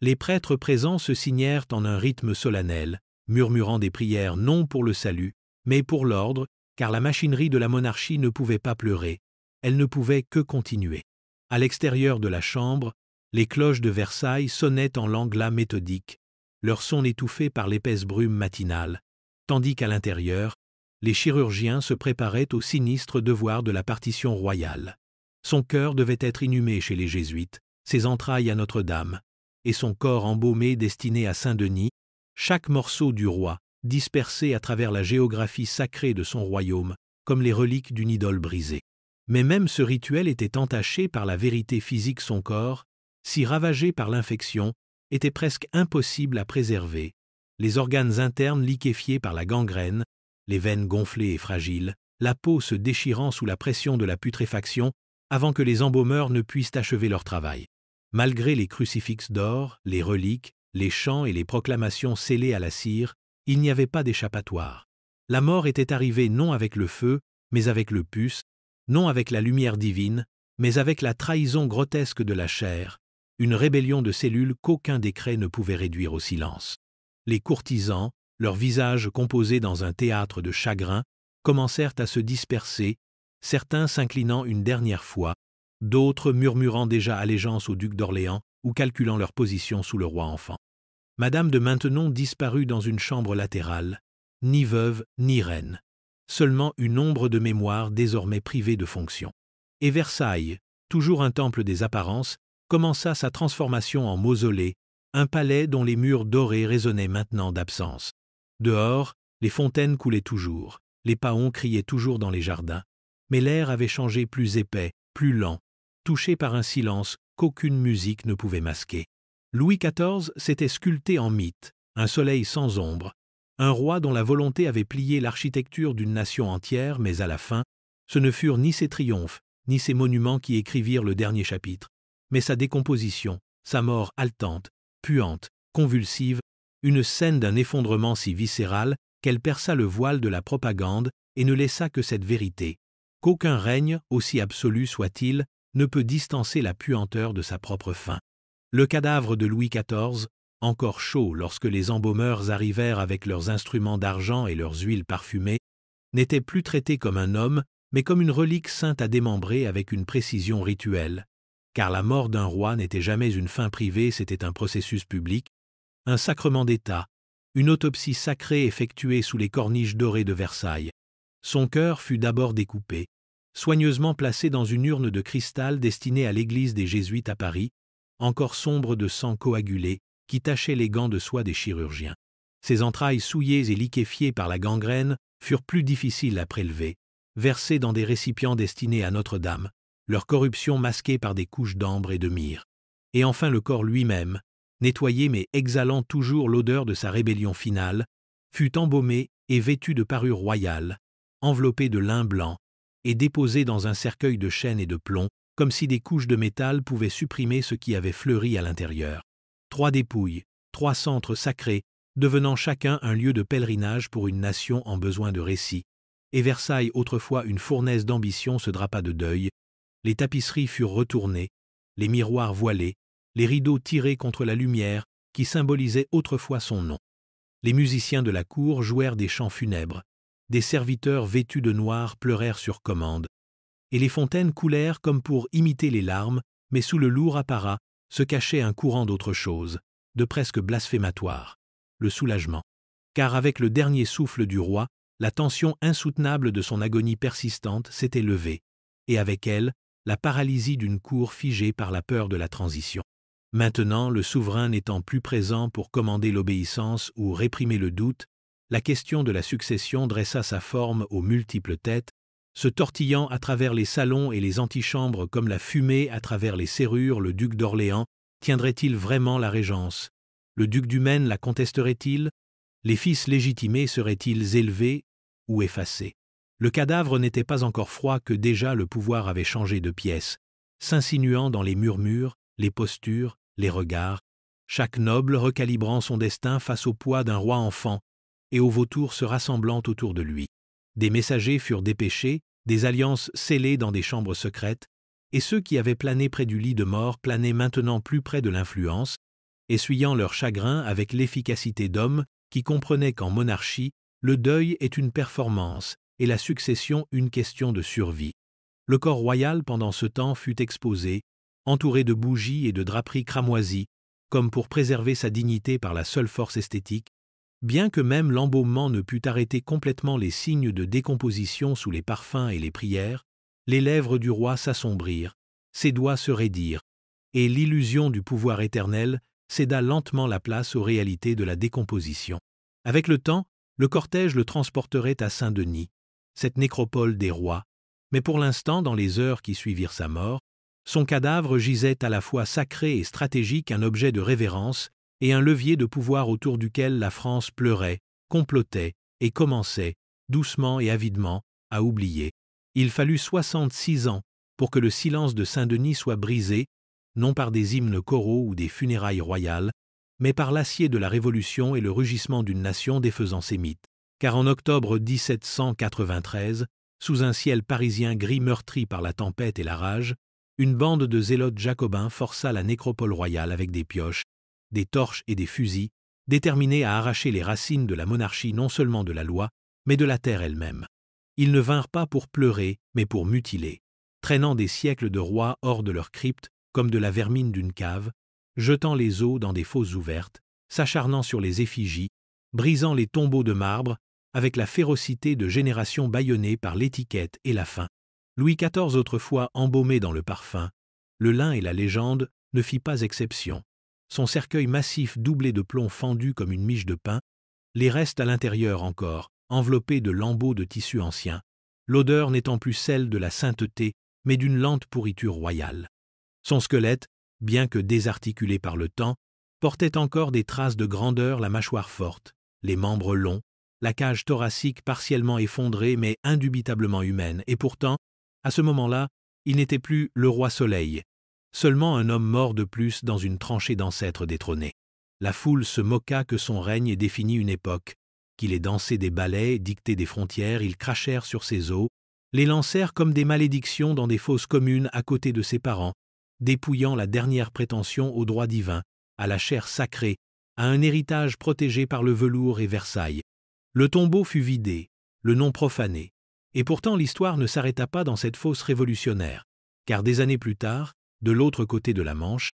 Les prêtres présents se signèrent en un rythme solennel, murmurant des prières non pour le salut, mais pour l'ordre, car la machinerie de la monarchie ne pouvait pas pleurer, elle ne pouvait que continuer. À l'extérieur de la chambre, les cloches de Versailles sonnaient en l'angla méthodique, leur son étouffé par l'épaisse brume matinale, tandis qu'à l'intérieur, les chirurgiens se préparaient au sinistre devoir de la partition royale. Son cœur devait être inhumé chez les Jésuites, ses entrailles à Notre-Dame, et son corps embaumé destiné à Saint-Denis, chaque morceau du roi, dispersé à travers la géographie sacrée de son royaume, comme les reliques d'une idole brisée. Mais même ce rituel était entaché par la vérité physique son corps, si ravagé par l'infection, était presque impossible à préserver, les organes internes liquéfiés par la gangrène, les veines gonflées et fragiles, la peau se déchirant sous la pression de la putréfaction avant que les embaumeurs ne puissent achever leur travail. Malgré les crucifixes d'or, les reliques, les chants et les proclamations scellées à la cire, il n'y avait pas d'échappatoire. La mort était arrivée non avec le feu, mais avec le pus, non avec la lumière divine, mais avec la trahison grotesque de la chair, une rébellion de cellules qu'aucun décret ne pouvait réduire au silence. Les courtisans, leurs visages composés dans un théâtre de chagrin, commencèrent à se disperser, certains s'inclinant une dernière fois, d'autres murmurant déjà allégeance au duc d'Orléans ou calculant leur position sous le roi enfant. Madame de Maintenon disparut dans une chambre latérale, ni veuve ni reine, seulement une ombre de mémoire désormais privée de fonction. Et Versailles, toujours un temple des apparences, commença sa transformation en mausolée, un palais dont les murs dorés résonnaient maintenant d'absence. Dehors, les fontaines coulaient toujours, les paons criaient toujours dans les jardins, mais l'air avait changé plus épais, plus lent, touché par un silence qu'aucune musique ne pouvait masquer. Louis XIV s'était sculpté en mythe, un soleil sans ombre, un roi dont la volonté avait plié l'architecture d'une nation entière, mais à la fin, ce ne furent ni ses triomphes, ni ses monuments qui écrivirent le dernier chapitre, mais sa décomposition, sa mort haletante, puante, convulsive, une scène d'un effondrement si viscéral qu'elle perça le voile de la propagande et ne laissa que cette vérité, qu'aucun règne, aussi absolu soit-il, ne peut distancer la puanteur de sa propre fin. Le cadavre de Louis XIV, encore chaud lorsque les embaumeurs arrivèrent avec leurs instruments d'argent et leurs huiles parfumées, n'était plus traité comme un homme, mais comme une relique sainte à démembrer avec une précision rituelle, car la mort d'un roi n'était jamais une fin privée, c'était un processus public, un sacrement d'État, une autopsie sacrée effectuée sous les corniches dorées de Versailles. Son cœur fut d'abord découpé, soigneusement placé dans une urne de cristal destinée à l'église des Jésuites à Paris, encore sombre de sang coagulé qui tachait les gants de soie des chirurgiens. Ses entrailles souillées et liquéfiées par la gangrène furent plus difficiles à prélever, versées dans des récipients destinés à Notre-Dame, leur corruption masquée par des couches d'ambre et de myrrhe. Et enfin le corps lui-même, nettoyé mais exhalant toujours l'odeur de sa rébellion finale, fut embaumé et vêtu de parures royales, enveloppé de lin blanc, et déposé dans un cercueil de chêne et de plomb, comme si des couches de métal pouvaient supprimer ce qui avait fleuri à l'intérieur. 3 dépouilles, 3 centres sacrés, devenant chacun un lieu de pèlerinage pour une nation en besoin de récit. Et Versailles, autrefois une fournaise d'ambition, se drapa de deuil. Les tapisseries furent retournées, les miroirs voilés, les rideaux tirés contre la lumière qui symbolisait autrefois son nom. Les musiciens de la cour jouèrent des chants funèbres, des serviteurs vêtus de noir pleurèrent sur commande, et les fontaines coulèrent comme pour imiter les larmes, mais sous le lourd apparat se cachait un courant d'autre chose, de presque blasphématoire, le soulagement. Car avec le dernier souffle du roi, la tension insoutenable de son agonie persistante s'était levée, et avec elle, la paralysie d'une cour figée par la peur de la transition. Maintenant, le souverain n'étant plus présent pour commander l'obéissance ou réprimer le doute, la question de la succession dressa sa forme aux multiples têtes, se tortillant à travers les salons et les antichambres comme la fumée à travers les serrures. Le duc d'Orléans tiendrait-il vraiment la régence? Le duc du Maine la contesterait-il? Les fils légitimés seraient-ils élevés ou effacés? Le cadavre n'était pas encore froid que déjà le pouvoir avait changé de pièce, s'insinuant dans les murmures, les postures, les regards, chaque noble recalibrant son destin face au poids d'un roi enfant et aux vautours se rassemblant autour de lui. Des messagers furent dépêchés, des alliances scellées dans des chambres secrètes, et ceux qui avaient plané près du lit de mort planaient maintenant plus près de l'influence, essuyant leur chagrin avec l'efficacité d'hommes qui comprenaient qu'en monarchie, le deuil est une performance et la succession une question de survie. Le corps royal pendant ce temps fut exposé, entouré de bougies et de draperies cramoisies, comme pour préserver sa dignité par la seule force esthétique, bien que même l'embaumement ne pût arrêter complètement les signes de décomposition sous les parfums et les prières, les lèvres du roi s'assombrirent, ses doigts se raidirent, et l'illusion du pouvoir éternel céda lentement la place aux réalités de la décomposition. Avec le temps, le cortège le transporterait à Saint-Denis, cette nécropole des rois, mais pour l'instant, dans les heures qui suivirent sa mort, son cadavre gisait à la fois sacré et stratégique, un objet de révérence et un levier de pouvoir autour duquel la France pleurait, complotait et commençait, doucement et avidement, à oublier. Il fallut 66 ans pour que le silence de Saint-Denis soit brisé, non par des hymnes choraux ou des funérailles royales, mais par l'acier de la Révolution et le rugissement d'une nation défaisant ses mythes. Car en octobre 1793, sous un ciel parisien gris meurtri par la tempête et la rage, une bande de zélotes jacobins força la nécropole royale avec des pioches, des torches et des fusils, déterminés à arracher les racines de la monarchie non seulement de la loi, mais de la terre elle-même. Ils ne vinrent pas pour pleurer, mais pour mutiler, traînant des siècles de rois hors de leur crypte, comme de la vermine d'une cave, jetant les os dans des fosses ouvertes, s'acharnant sur les effigies, brisant les tombeaux de marbre, avec la férocité de générations bâillonnées par l'étiquette et la faim. Louis XIV, autrefois embaumé dans le parfum, le lin et la légende, ne fit pas exception. Son cercueil massif doublé de plomb fendu comme une miche de pain, les restes à l'intérieur encore, enveloppés de lambeaux de tissu ancien, l'odeur n'étant plus celle de la sainteté, mais d'une lente pourriture royale. Son squelette, bien que désarticulé par le temps, portait encore des traces de grandeur, la mâchoire forte, les membres longs, la cage thoracique partiellement effondrée mais indubitablement humaine, et pourtant, à ce moment-là, il n'était plus le roi Soleil, seulement un homme mort de plus dans une tranchée d'ancêtres détrônés. La foule se moqua que son règne ait défini une époque, qu'il ait dansé des ballets, dicté des frontières, ils crachèrent sur ses os, les lancèrent comme des malédictions dans des fosses communes à côté de ses parents, dépouillant la dernière prétention au droit divin, à la chair sacrée, à un héritage protégé par le velours et Versailles. Le tombeau fut vidé, le nom profané, et pourtant l'histoire ne s'arrêta pas dans cette fosse révolutionnaire, car des années plus tard, de l'autre côté de la Manche,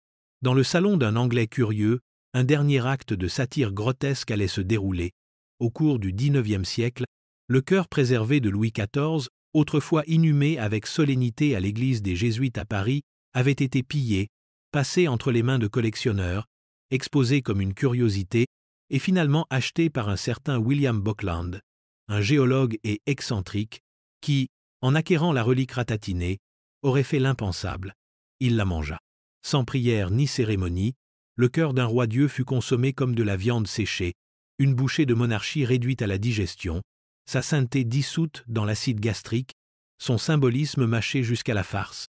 dans le salon d'un Anglais curieux, un dernier acte de satire grotesque allait se dérouler. Au cours du XIXe siècle, le cœur préservé de Louis XIV, autrefois inhumé avec solennité à l'église des Jésuites à Paris, avait été pillé, passé entre les mains de collectionneurs, exposé comme une curiosité, et finalement acheté par un certain William Buckland, un géologue et excentrique, qui, en acquérant la relique ratatinée, aurait fait l'impensable. Il la mangea. Sans prière ni cérémonie, le cœur d'un roi-dieu fut consommé comme de la viande séchée, une bouchée de monarchie réduite à la digestion, sa sainteté dissoute dans l'acide gastrique, son symbolisme mâché jusqu'à la farce.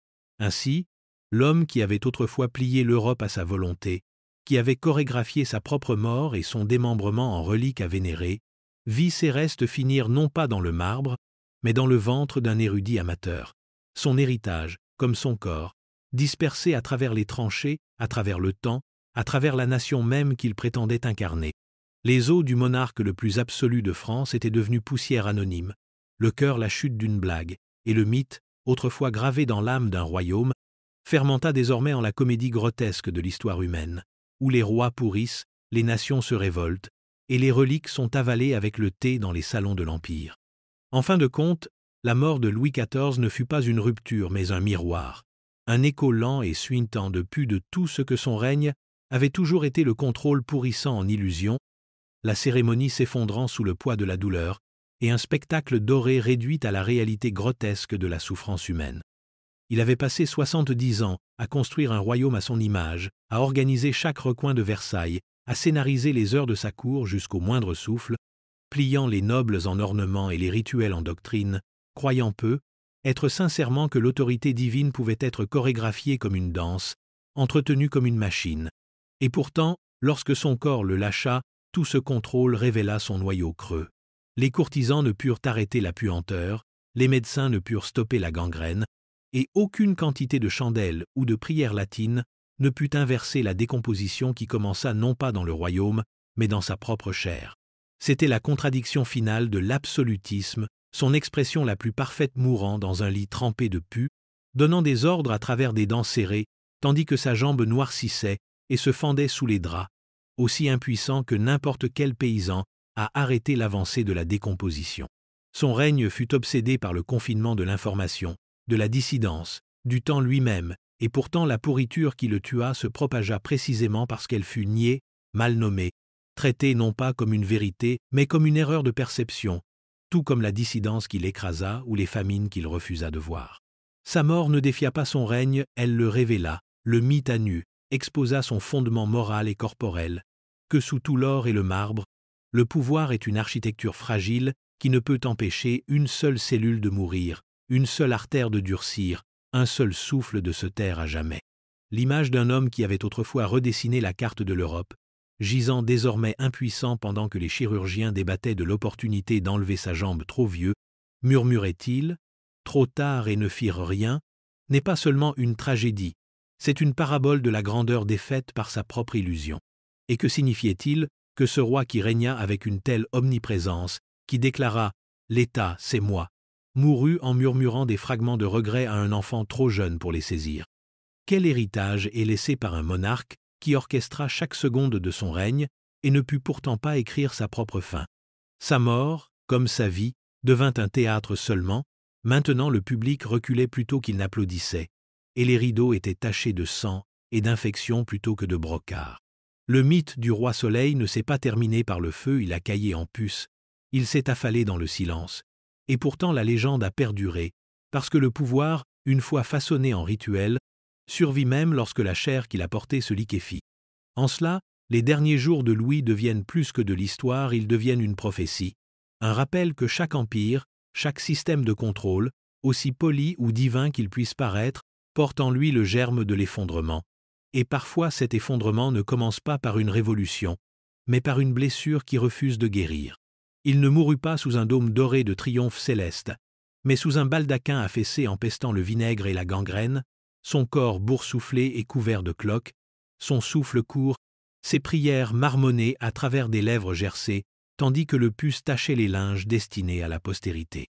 Ainsi, l'homme qui avait autrefois plié l'Europe à sa volonté, qui avait chorégraphié sa propre mort et son démembrement en relique à vénérer, vit ses restes finir non pas dans le marbre, mais dans le ventre d'un érudit amateur. Son héritage, comme son corps, dispersé à travers les tranchées, à travers le temps, à travers la nation même qu'il prétendait incarner. Les os du monarque le plus absolu de France étaient devenus poussière anonyme, le cœur la chute d'une blague, et le mythe, autrefois gravé dans l'âme d'un royaume, fermenta désormais en la comédie grotesque de l'histoire humaine, où les rois pourrissent, les nations se révoltent, et les reliques sont avalées avec le thé dans les salons de l'Empire. En fin de compte, la mort de Louis XIV ne fut pas une rupture, mais un miroir, un écho lent et suintant de tout ce que son règne avait toujours été le contrôle pourrissant en illusion, la cérémonie s'effondrant sous le poids de la douleur, et un spectacle doré réduit à la réalité grotesque de la souffrance humaine. Il avait passé 70 ans à construire un royaume à son image, à organiser chaque recoin de Versailles, à scénariser les heures de sa cour jusqu'au moindre souffle, pliant les nobles en ornements et les rituels en doctrine, croyant peu, être sincèrement que l'autorité divine pouvait être chorégraphiée comme une danse, entretenue comme une machine. Et pourtant, lorsque son corps le lâcha, tout ce contrôle révéla son noyau creux. Les courtisans ne purent arrêter la puanteur, les médecins ne purent stopper la gangrène, et aucune quantité de chandelles ou de prières latines ne put inverser la décomposition qui commença non pas dans le royaume, mais dans sa propre chair. C'était la contradiction finale de l'absolutisme, son expression la plus parfaite mourant dans un lit trempé de pus, donnant des ordres à travers des dents serrées, tandis que sa jambe noircissait et se fendait sous les draps, aussi impuissant que n'importe quel paysan à arrêter l'avancée de la décomposition. Son règne fut obsédé par le confinement de l'information, de la dissidence, du temps lui-même, et pourtant la pourriture qui le tua se propagea précisément parce qu'elle fut niée, mal nommée, traitée non pas comme une vérité, mais comme une erreur de perception, tout comme la dissidence qu'il écrasa ou les famines qu'il refusa de voir. Sa mort ne défia pas son règne, elle le révéla, le mit à nu, exposa son fondement moral et corporel, que sous tout l'or et le marbre, le pouvoir est une architecture fragile qui ne peut empêcher une seule cellule de mourir, une seule artère de durcir, un seul souffle de se taire à jamais. L'image d'un homme qui avait autrefois redessiné la carte de l'Europe, gisant désormais impuissant pendant que les chirurgiens débattaient de l'opportunité d'enlever sa jambe trop vieux, murmurait-il, trop tard et ne firent rien, n'est pas seulement une tragédie, c'est une parabole de la grandeur défaite par sa propre illusion. Et que signifiait-il que ce roi qui régna avec une telle omniprésence, qui déclara « L'État, c'est moi », mourut en murmurant des fragments de regret à un enfant trop jeune pour les saisir? Quel héritage est laissé par un monarque qui orchestra chaque seconde de son règne et ne put pourtant pas écrire sa propre fin? Sa mort, comme sa vie, devint un théâtre seulement, maintenant le public reculait plutôt qu'il n'applaudissait, et les rideaux étaient tachés de sang et d'infections plutôt que de brocart. Le mythe du roi Soleil ne s'est pas terminé par le feu, il a caillé en puce, il s'est affalé dans le silence. Et pourtant la légende a perduré, parce que le pouvoir, une fois façonné en rituel, survit même lorsque la chair qu'il a portée se liquéfie. En cela, les derniers jours de Louis deviennent plus que de l'histoire, ils deviennent une prophétie, un rappel que chaque empire, chaque système de contrôle, aussi poli ou divin qu'il puisse paraître, porte en lui le germe de l'effondrement. Et parfois cet effondrement ne commence pas par une révolution, mais par une blessure qui refuse de guérir. Il ne mourut pas sous un dôme doré de triomphe céleste, mais sous un baldaquin affaissé empestant le vinaigre et la gangrène, son corps boursouflé et couvert de cloques, son souffle court, ses prières marmonnées à travers des lèvres gercées, tandis que le pus tachait les linges destinés à la postérité.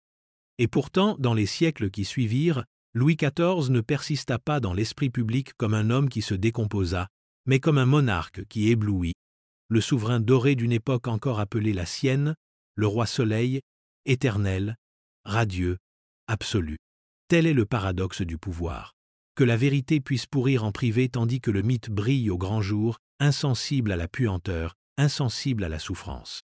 Et pourtant, dans les siècles qui suivirent, Louis XIV ne persista pas dans l'esprit public comme un homme qui se décomposa, mais comme un monarque qui éblouit, le souverain doré d'une époque encore appelée la sienne, le roi Soleil, éternel, radieux, absolu. Tel est le paradoxe du pouvoir. Que la vérité puisse pourrir en privé tandis que le mythe brille au grand jour, insensible à la puanteur, insensible à la souffrance.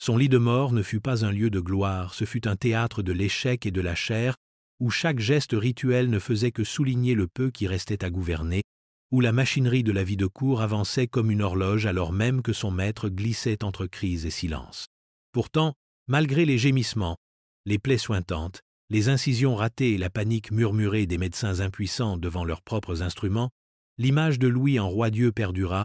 Son lit de mort ne fut pas un lieu de gloire, ce fut un théâtre de l'échec et de la chair, où chaque geste rituel ne faisait que souligner le peu qui restait à gouverner, où la machinerie de la vie de cour avançait comme une horloge alors même que son maître glissait entre crise et silence. Pourtant, malgré les gémissements, les plaies suintantes, les incisions ratées et la panique murmurée des médecins impuissants devant leurs propres instruments, l'image de Louis en roi-dieu perdura,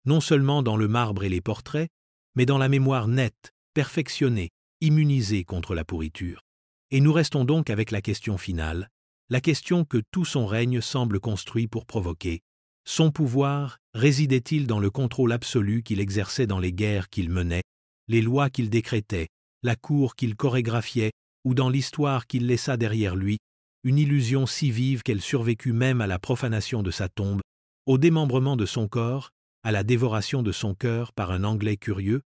non seulement dans le marbre et les portraits, mais dans la mémoire nette, perfectionnée, immunisée contre la pourriture. Et nous restons donc avec la question finale, la question que tout son règne semble construit pour provoquer. Son pouvoir résidait-il dans le contrôle absolu qu'il exerçait dans les guerres qu'il menait, les lois qu'il décrétait, la cour qu'il chorégraphiait, ou dans l'histoire qu'il laissa derrière lui, une illusion si vive qu'elle survécut même à la profanation de sa tombe, au démembrement de son corps, à la dévoration de son cœur par un Anglais curieux?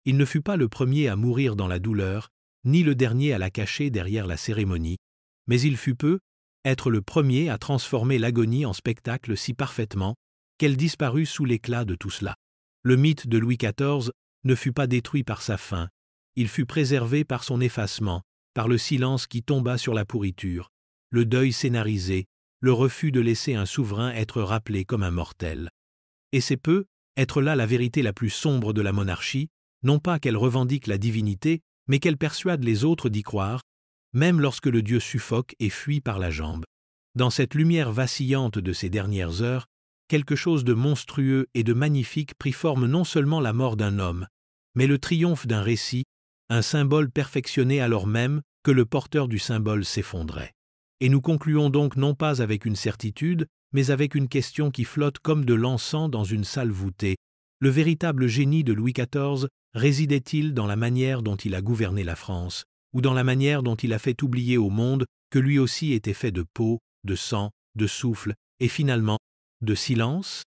Il ne fut pas le premier à mourir dans la douleur, ni le dernier à la cacher derrière la cérémonie, mais il fut peu être le premier à transformer l'agonie en spectacle si parfaitement qu'elle disparut sous l'éclat de tout cela. Le mythe de Louis XIV ne fut pas détruit par sa fin, il fut préservé par son effacement, par le silence qui tomba sur la pourriture, le deuil scénarisé, le refus de laisser un souverain être rappelé comme un mortel. Et c'est peu être là la vérité la plus sombre de la monarchie, non pas qu'elle revendique la divinité, mais qu'elle persuade les autres d'y croire, même lorsque le Dieu suffoque et fuit par la jambe. Dans cette lumière vacillante de ces dernières heures, quelque chose de monstrueux et de magnifique prit forme non seulement la mort d'un homme, mais le triomphe d'un récit, un symbole perfectionné alors même que le porteur du symbole s'effondrait. Et nous concluons donc non pas avec une certitude, mais avec une question qui flotte comme de l'encens dans une salle voûtée. Le véritable génie de Louis XIV résidait-il dans la manière dont il a gouverné la France, ou dans la manière dont il a fait oublier au monde que lui aussi était fait de peau, de sang, de souffle et finalement de silence?